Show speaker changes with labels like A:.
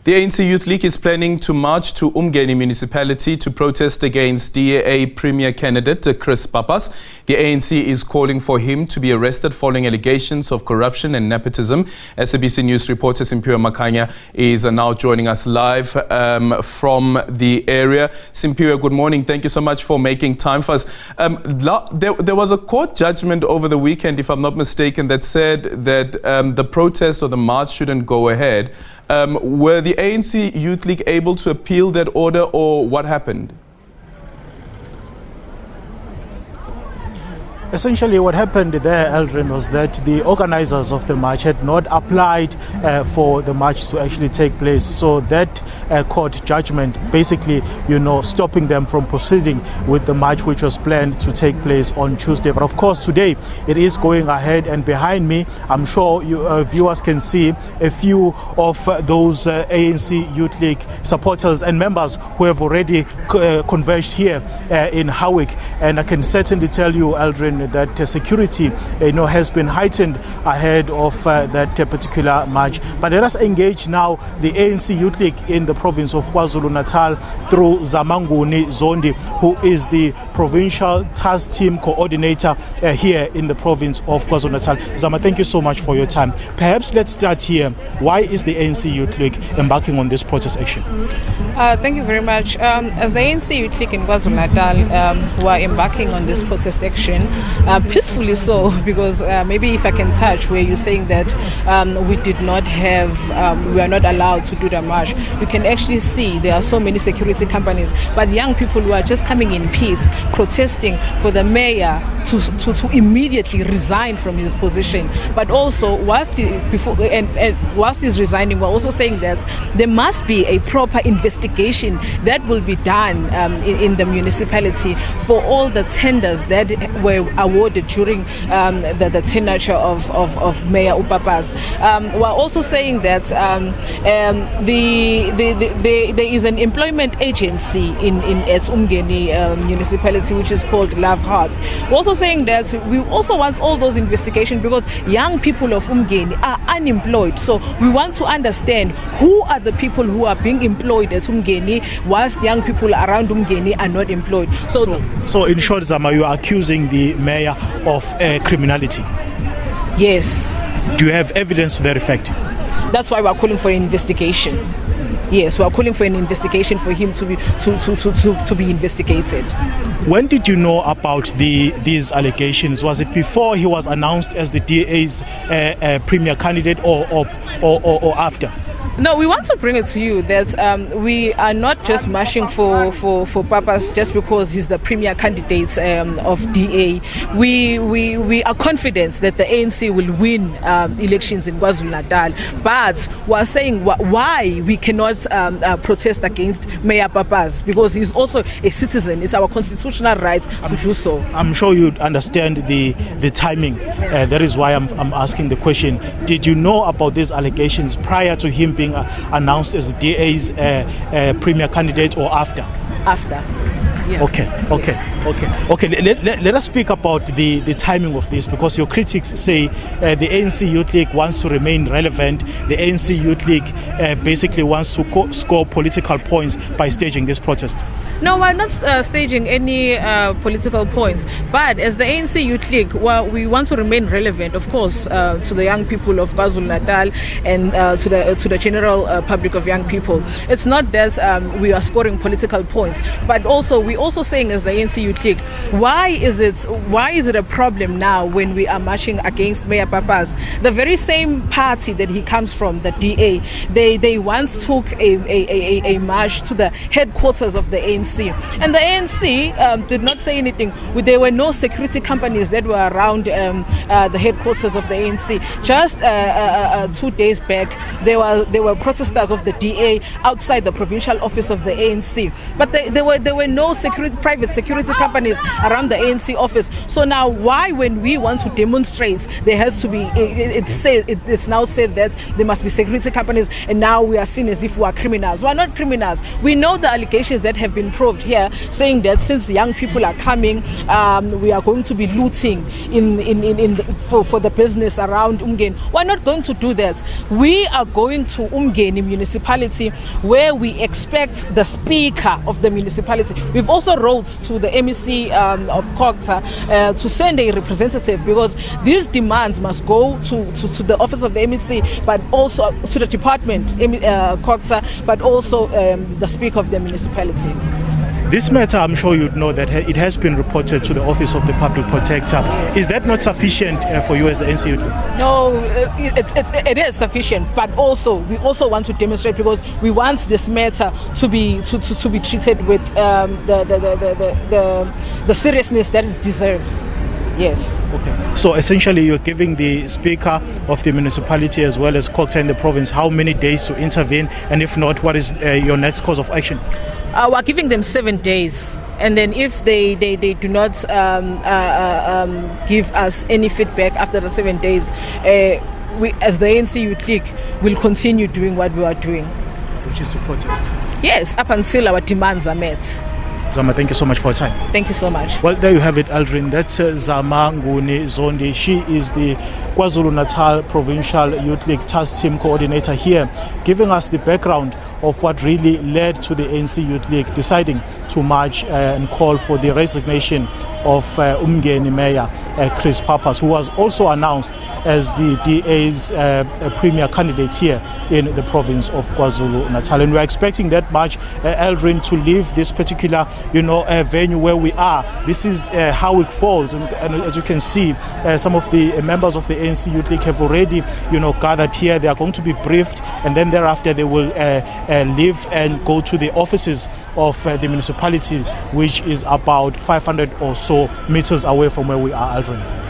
A: The ANC Youth League is planning to march to UMngeni municipality to protest against DA Premier candidate Chris Pappas. The ANC is calling for him to be arrested following allegations of corruption and nepotism. SABC News reporter Simphiwe Makhanya is now joining us live from the area. Simphiwe, good morning. Thank you so much for making time for us. There was a court judgment over the weekend, if I'm not mistaken, that said that the protest or the march shouldn't go ahead. Were the ANC Youth League able to appeal that order, or what happened?
B: Essentially, what happened there, Eldrin, was that the organizers of the march had not applied for the march to actually take place. So that court judgment basically, stopping them from proceeding with the march, which was planned to take place on Tuesday. But of course, today it is going ahead. And behind me, I'm sure you viewers can see a few of those ANC Youth League supporters and members who have already converged here in Howick. And I can certainly tell you, Eldrin, that security has been heightened ahead of that particular march. But let us engage now the ANC Youth League in the province of KwaZulu-Natal through Zamanguni Zondi, who is the provincial task team coordinator here in the province of KwaZulu-Natal. Zama, thank you so much for your time. Perhaps let's start here. Why is the ANC Youth League embarking on this protest action?
C: Thank you very much. As the ANC Youth League in KwaZulu-Natal, we are embarking on this protest action, peacefully so, because maybe if I can touch where you're saying that we did not have, we are not allowed to do the march. You can actually see there are so many security companies, but young people who are just coming in peace, protesting for the mayor to immediately resign from his position. But also, whilst he's resigning, we're also saying that there must be a proper investigation that will be done in the municipality for all the tenders that were awarded during the tenure of Mayor Pappas. We're also saying that there is an employment agency at UMngeni municipality which is called Love Hearts. We're also saying that we also want all those investigations because young people of UMngeni are unemployed. So we want to understand who are the people who are being employed at UMngeni whilst young people around UMngeni are not employed. So
B: in short, Zama, you are accusing the mayor of criminality?
C: Yes.
B: Do you have evidence to that effect?
C: That's why we're calling for an investigation. Yes, we are calling for an investigation for him to be investigated.
B: When did you know about these allegations? Was it before he was announced as the DA's premier candidate, or after?
C: No, we want to bring it to you that we are not just marching for Pappas just because he's the premier candidate of DA. We are confident that the ANC will win elections in KwaZulu-Natal, but we are saying why we cannot protest against Mayor Pappas, because he's also a citizen. It's our constitutional right to do so.
B: I'm sure you understand the timing. That is why I'm asking the question. Did you know about these allegations prior to him being announced as the DA's premier candidate, or after?
C: After. Yeah.
B: Okay. Let us speak about the timing of this, because your critics say the ANC Youth League wants to remain relevant. The ANC Youth League basically wants to score political points by staging this protest.
C: No, we're not staging any political points. But as the ANC Youth League, we want to remain relevant, of course, to the young people of KwaZulu-Natal and to the general public of young people. It's not that we are scoring political points, but also we're also saying as the ANC Youth League, why is it a problem now when we are marching against Mayor Pappas? The very same party that he comes from, the DA, they once took a march to the headquarters of the ANC. And the ANC did not say anything. There were no security companies that were around the headquarters of the ANC. Just 2 days back, there were protesters of the DA outside the provincial office of the ANC. But there were no private security companies around the ANC office. So now why, when we want to demonstrate, there has to be, it's now said that there must be security companies, and now we are seen as if we are criminals. We are not criminals. We know the allegations that have been proved here, saying that since young people are coming, we are going to be looting for the business around UMngeni. We're not going to do that. We are going to UMngeni municipality, where we expect the speaker of the municipality. We've also wrote to the MEC of Kokta to send a representative, because these demands must go to the office of the MEC, but also to the department, Kokta, but also the speaker of the municipality.
B: This matter, I'm sure you'd know that it has been reported to the Office of the Public Protector. Is that not sufficient for you as the ANC Youth League?
C: No, it is sufficient, but also we also want to demonstrate, because we want this matter to be treated with the seriousness that it deserves. Yes.
B: Okay. So essentially, you're giving the Speaker of the municipality as well as Kokta in the province how many days to intervene, and if not, what is your next course of action?
C: We're giving them 7 days, and then if they do not give us any feedback after the 7 days, we, as the ANC Youth League, will continue doing what we are doing.
B: Which is to protest?
C: Yes, up until our demands are met.
B: Zama, thank you so much for your time.
C: Thank you so much.
B: Well, there you have it, Aldrin. That's Zama Nguni Zondi. She is the KwaZulu-Natal Provincial Youth League Task Team Coordinator here, giving us the background of what really led to the ANC Youth League deciding to march and call for the resignation of UMngeni Mayor Chris Pappas, who was also announced as the DA's premier candidate here in the province of KwaZulu-Natal. And we're expecting that march, Aldrin, to leave this particular venue where we are. This is how it falls, and as you can see, some of the members of the ANC Youth League have already gathered here. They are going to be briefed, and then thereafter they will leave and go to the offices of the municipalities, which is about 500 or so meters away from where we are, Aldrin.